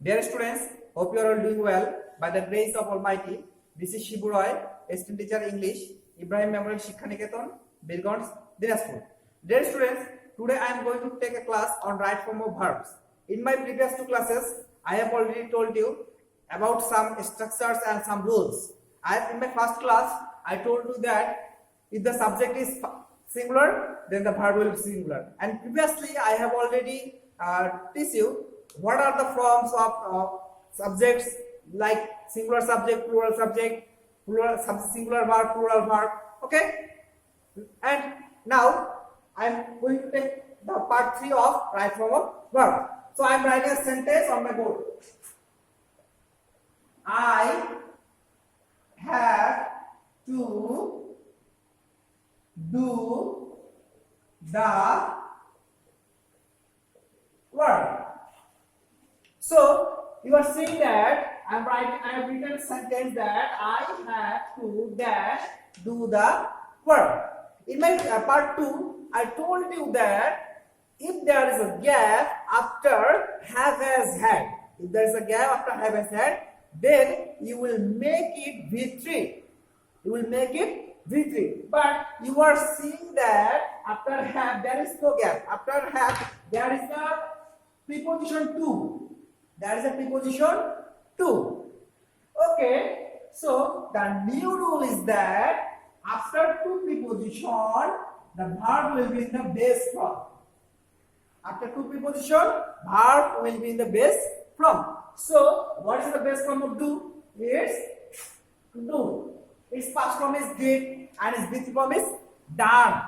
Dear students, hope you are all doing well by the grace of Almighty. This is Shibu Roy, assistant teacher English, Ibrahim Memorial Shikha Niketan, Birgons, Dinaspur. Dear students, today I am going to take a class on right form of verbs. In my previous two classes, I have already told you about some structures and some rules. In my first class, I told you that if the subject is singular, then the verb will be singular. And previously, I have already teach you what are the forms of subjects like singular subject, plural subject, singular verb, plural verb. Okay, and now I am going to take the part 3 of right form of verb. So I am writing a sentence on my board. I have to do the work. So you are saying that I have written a sentence that I have to dash do the work. In my part 2, I told you that if there is a gap after have has had, if there is a gap after have has had, then you will make it V3. You will make it V3. But you are seeing that after have there is no gap. After have there is a preposition to. There is a preposition to. Okay. So the new rule is that after two preposition, the verb will be in the base form. After two preposition, verb will be in the base form. So what is the base form of do? It's do. Its past form is did and its base form is done.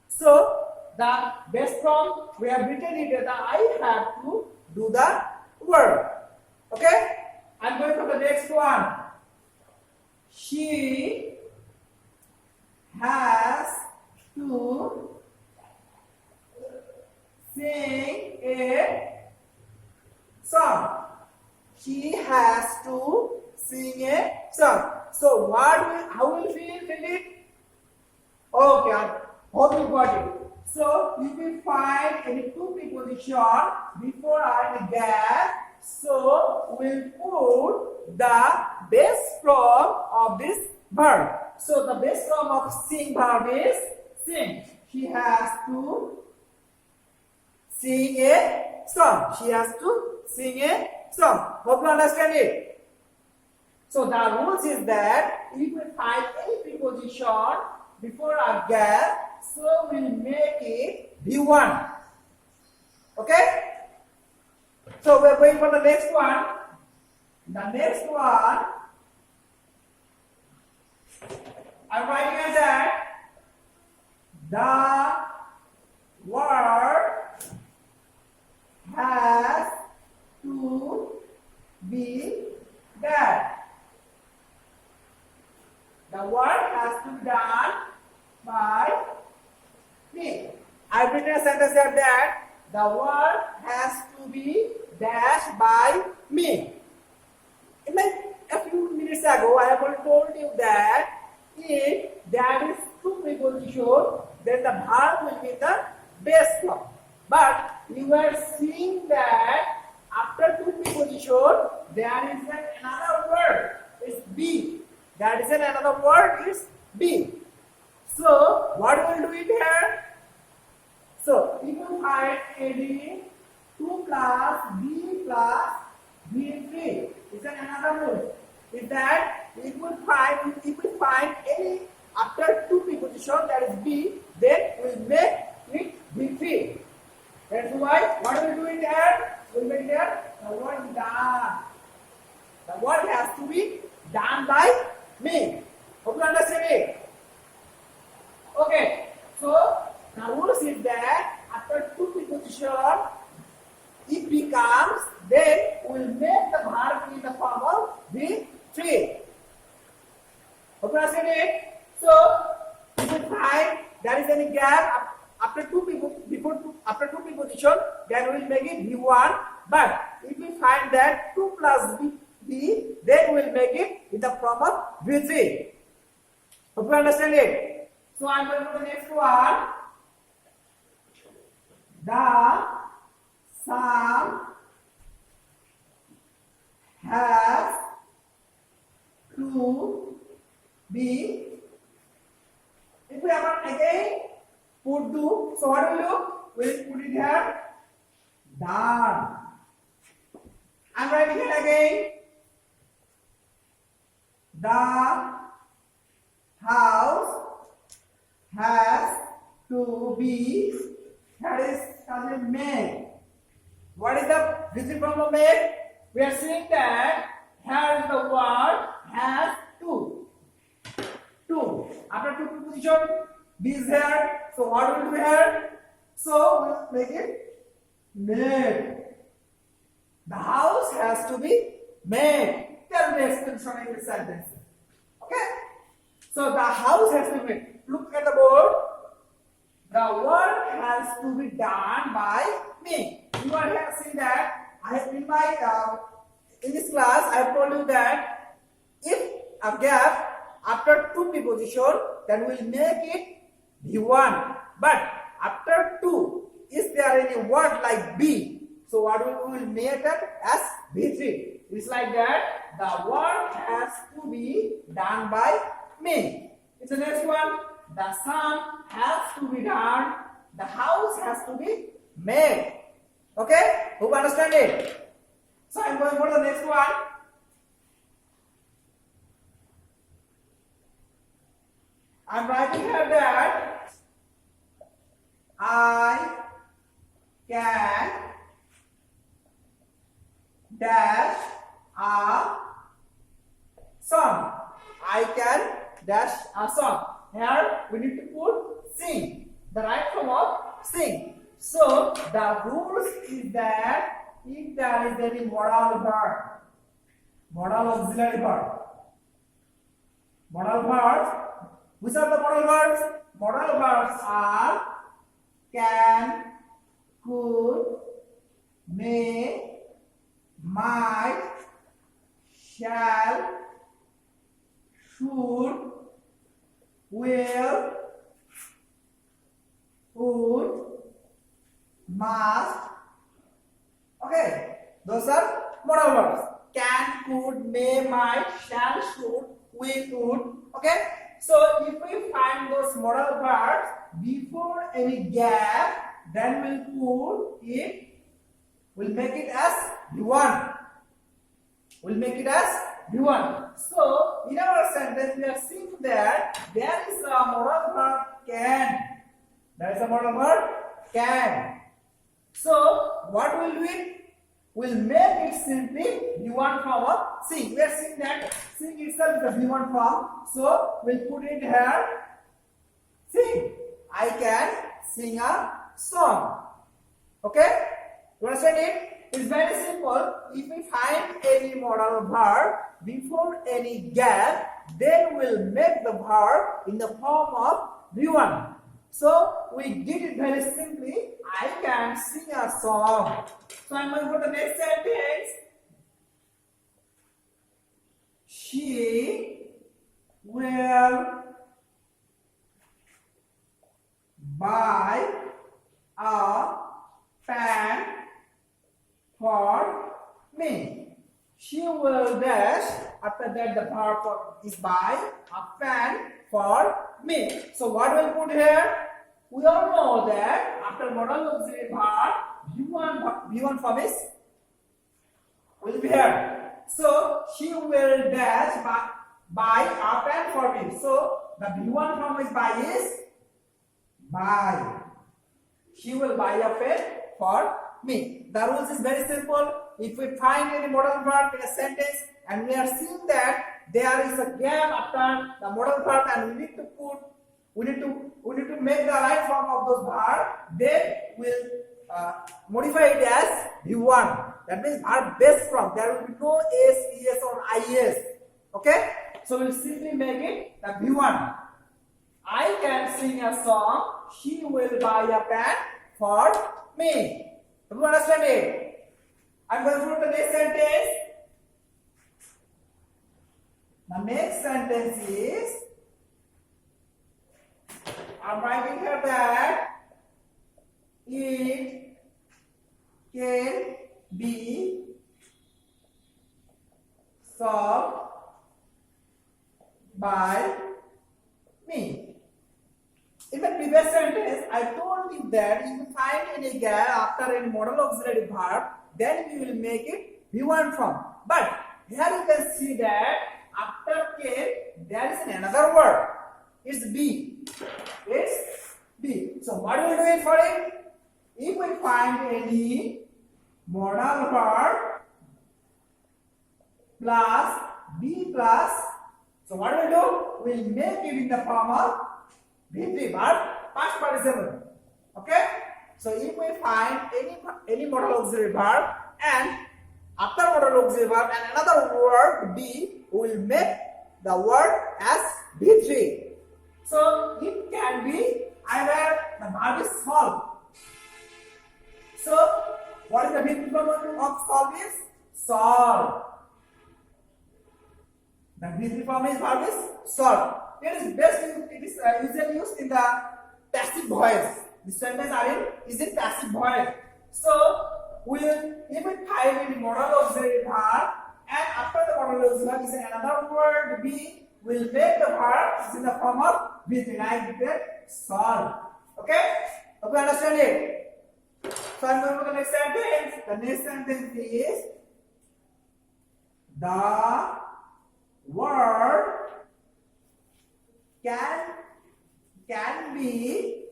So the base form we have written it that I have to do the work. Okay? I'm going for the next one. She has to sing a song. She has to sing a song. So how will we fill it? Okay, I hope you got it. So you will find any two preposition before and gap. So we'll put the base form of this verb. So the base form of sing verb is sing. She has to sing a song. She has to sing a song. Hope you understand it. So the rules is that if we find any preposition before a gap, so we'll make it V1. Okay? So we're going for the next one. The next one, I'm writing as that the word has to be done. The word has to be done by me. I've written a sentence that the word has to be dashed by me. A few minutes ago, I have already told you that if there is two preposition, then the verb will be the base form. But you are seeing that after two preposition, there is another word. It's be. That is another word is be. So what will do it here? So if you find AD 2 plus B plus B3 is another rule. Is that if we find any after two preposition that is B, then we will make it B3. That's why what we will do it here? We will make here the word done. The word has to be done by me. Hope you understand it. Okay. So the rules is that after two preposition, it becomes, then we will make the verb in the form of V3. Hope you understand it. So if you find there is any gap after two preposition, then we will make it V1. But if we find that 2 plus B, then we will make it in the form of V3. Hope you understand it. So I am going to the next one. The sum B. If we have again put do, so what will we do? We'll put it here. Done. I'm writing it again. The house has to be, that is made. What is the visit form of made? We are saying that here is the word has to. Two. After two preposition, B is here. So what will be here? So we'll make it made. The house has to be made. There will be extension in the sentence. Okay? So the house has to be made. Look at the board. The work has to be done by me. You are here seeing that I have in my in this class I have told you that if a gap after two preposition, then we'll make it B1. But after two, is there any word like B? So what we will make it as B3. It's like that. The work has to be done by me. It's the next one. The sun has to be done. The house has to be made. Okay? Hope you understand it. So I'm going for the next one. I'm writing here that I can dash a song. I can dash a song. Here we need to put sing. The right form of sing. So the rules is that if there is any modal verb, modal auxiliary verb, modal verbs. Which are the modal verbs? Modal verbs are can, could, may, might, shall, should, will, would, must. Okay, those are modal verbs. Can, could, may, might, shall, should, will, would. Okay, so if we find those modal verbs before any gap, then we'll put it. We'll make it as B1. We'll make it as B1. So in our sentence, we are seeing that there is a modal verb can. There is a modal verb can. So what will we? We'll make it simply B1 form of sing. We are seeing that sing itself is the B1 form. So we'll put it here. Sing. I can sing a song. Okay? You understand it? It's very simple. If we find any modal verb before any gap, then we'll make the verb in the form of B1. So we did it very simply. I can sing a song. So I'm going for the next sentence. She will buy a pen for me. She will dash. After that, the verb is buy a pen for me. So what will put here? We all know that after modal auxiliary verb, B1 form is will be here. So she will dash buy a pen for me. So the B1 form is buy. She will buy a pen for me. The rules is very simple. If we find any modal verb in a sentence and we are seeing that there is a gap after the modal verb and we need to make the right form of those verbs, then we'll modify it as B1. That means verb base form. There will be no S, ES or IS. Okay? So we'll simply make it the B1. I can sing a song. She will buy a pen for me. Do you understand it? I'm going to the next sentence. The next sentence is, I'm writing here that it can be solved by me. In the previous sentence, I told you that if you find any gap after any modal auxiliary verb, then we will make it V1 form. But here you can see that after K, there is another word. It's B. It's B. So what will we do it for it? If we find any modal verb plus B plus, so what will we do? We'll make it in the form of V3 verb, past participle. Okay? So if we find any modal auxiliary verb and after modal auxiliary verb and another word B, we will make the word as V3. So it can be either the verb is solve. So what is the V3 form of solve is? Solve. The V3 form is verb is solve. It is usually used in the passive voice. The sentence is in passive voice. So if we find any modal auxiliary verb and after the modal auxiliary verb is another word B, will make the verb in the form of V3 like that solve. Okay? Hope you understand it. So I'm going to the next sentence. The next sentence is the word can be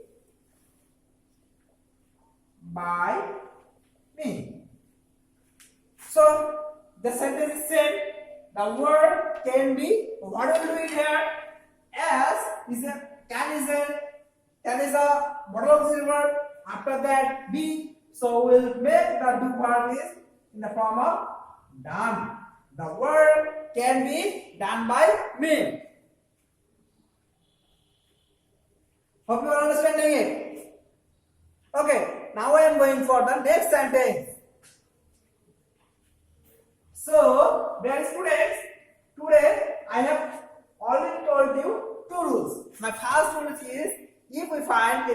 by me. So the sentence is said the word can be. What are we doing here? As is a can is a modal auxiliary verb. After that be. So we'll make the do verb is in the form of done. The word can be done by me. Hope you are understanding it. Okay, now I am going for the next sentence. So, dear students, today I have already told you two rules. My first rule is if we find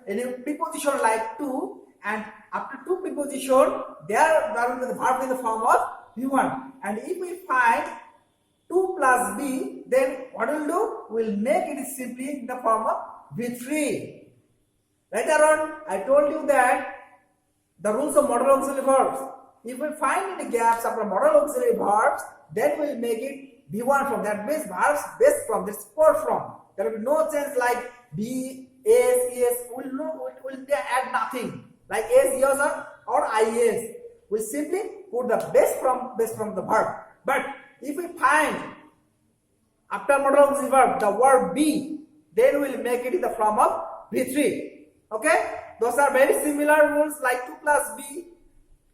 any preposition like to and after two preposition there will be the verb in the form of V1. And if we find 2 plus B, then what we'll do? We'll make it simply in the form of V3. Later on, I told you that the rules of modal auxiliary verbs. If we find any gaps after modal auxiliary verbs, then we'll make it V1 form. That means verbs based from this support form. There will be no change like B, S, ES. We'll add nothing like S, ES or IS. We simply put the base from the verb. But if we find after modal auxiliary verb the word be, then we'll make it in the form of V3. Okay? Those are very similar rules like 2 plus B,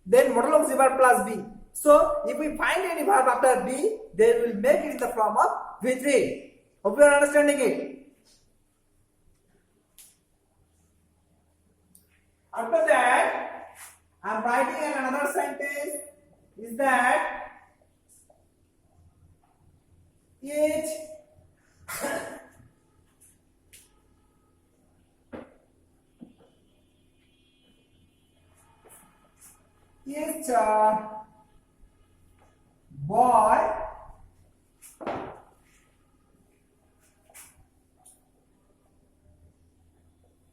then modal auxiliary verb plus B. So if we find any verb after B, then we'll make it in the form of V3. Hope you are understanding it. After that, I am writing another sentence is that each boy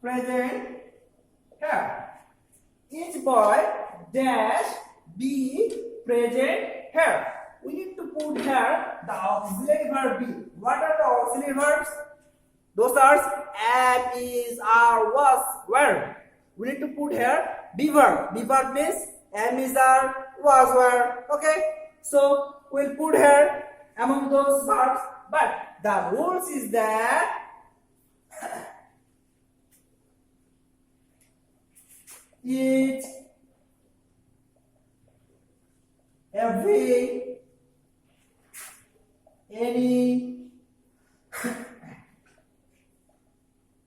present here. Each boy dash be present here. We need to put here the auxiliary verb be. What are the auxiliary verbs? Those are am, is, are, was, were. We need to put here be verb. Be verb means am, is, are, was, were. Okay. So we'll put here among those verbs. But the rules is that each, every, any,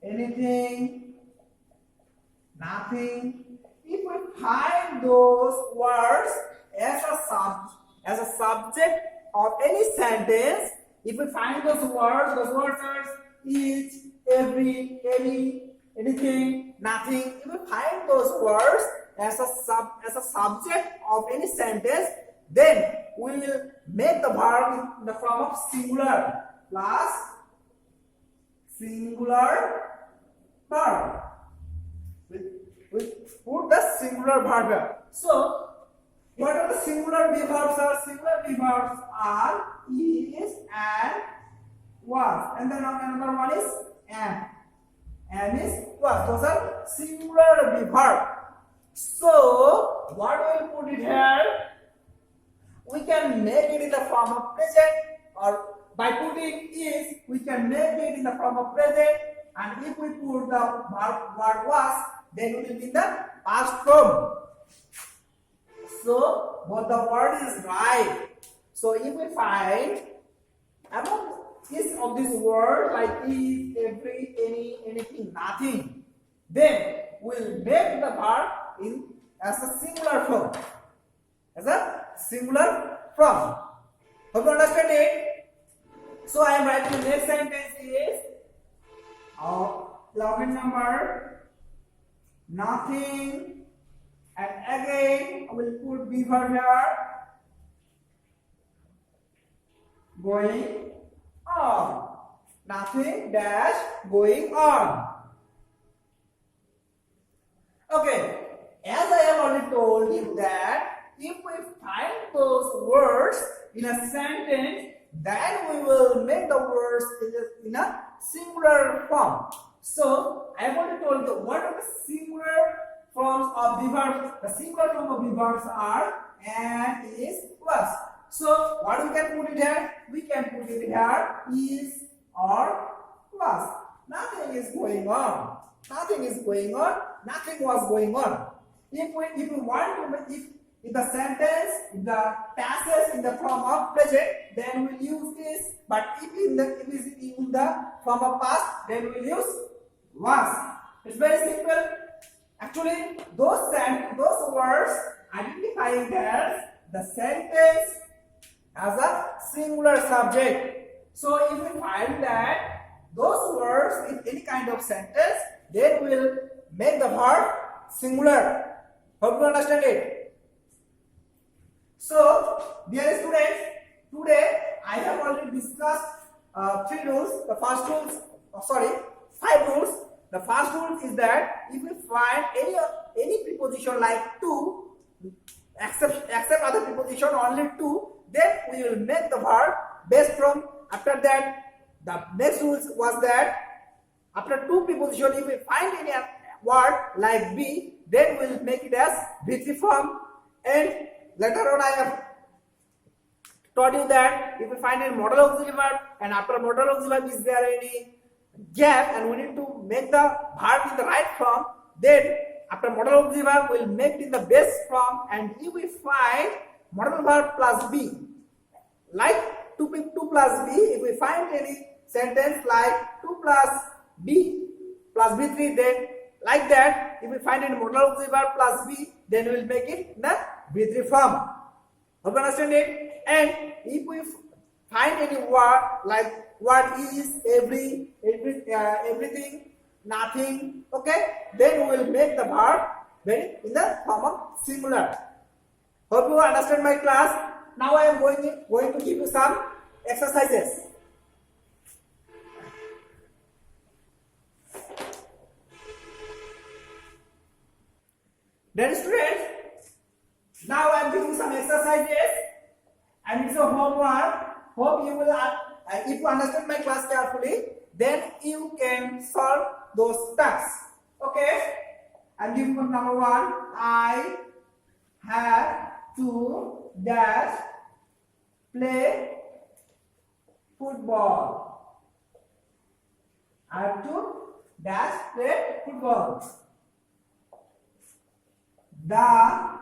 anything, nothing. If we find those words as a subject of any sentence, if we find those words are each, every, any, anything, nothing. If we find those words as a subject of any sentence, then we will make the verb in the form of singular. plus singular verb. We put the singular verb here. So, what are the singular verbs? Singular verbs are is and was, and then another one is am. Am is was. Those are singular verb. So, what we will put it here? We can make it in the form of present, or by putting is, we can make it in the form of present. And if we put the word was, then it will be in the past form. So, both the word is right. So, if we find among each of these words like is, every, any, anything, nothing, then we'll make the verb in as a singular form. As a singular form. Hope you understand it. So, I am writing the next sentence is login number, nothing, and again I will put be verb here, going on, nothing dash going on. Okay, as I have already told you that if we find those words in a sentence, then we will make the words in a singular form. So, I have already told you what are the singular forms of the verbs. The singular form of the verbs are and, is, was. So, what we can put it here? We can put it here is or was. Nothing is going on. Nothing is going on. Nothing was going on. If we want to, if the sentence, if the passes in the form of present, then we'll use this. But if it is in the form of past, then we'll use was. It's very simple. Actually, those words identifying that the sentence as a singular subject. So, if we find that those words in any kind of sentence, then we'll make the verb singular. Hope you understand it. So, dear students, today I have already discussed 3 rules. The first rules, 5 rules. The first rule is that if we find any preposition like to, except other preposition only to, then we will make the verb based from. After that, the next rule was that after 2 preposition, if we find any word like be, then we will make it as V3 form. And later on, I have taught you that if we find a modal auxiliary verb, and after modal auxiliary verb is there any gap, and we need to make the verb in the right form, then after modal auxiliary verb, we will make it in the base form. And if we find modal verb plus be, like 2 plus b, if we find any sentence like 2 plus b plus b3, then like that, if we find any modal auxiliary verb plus b, then we will make it in the b3 form. Hope you understand it. And if we find any word like word is, everything, nothing, okay, then we will make the verb in the form of singular. Hope you understand my class. Now I am going to give you some exercises. Then students, now I am giving some exercises, and it's a homework. Hope you will, if you understand my class carefully, then you can solve those tasks. Okay? I'm giving you number 1. I have to dash play football. I have to dash play football. The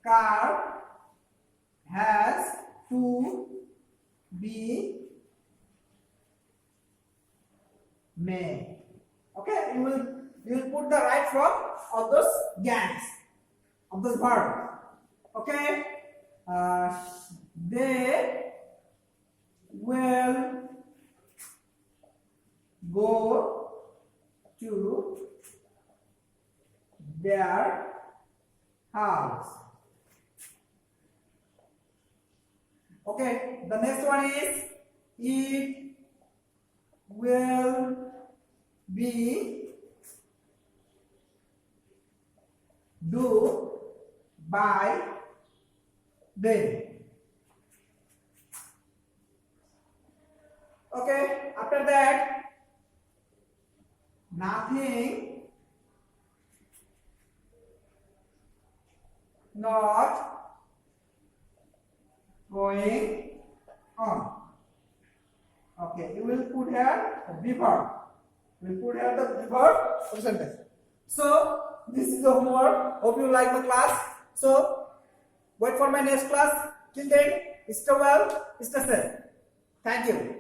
car has to be made. Okay, you will put the right form of those gangs, of those verbs. Okay, they will go to their house. Okay, the next one is It will be do by them. Okay, after that, nothing, not going on. Okay, you will put here the verb. We will put here the verb of sentence. So this is the homework. Hope you like the class. So wait for my next class. Till then, stay well, stay safe. Thank you.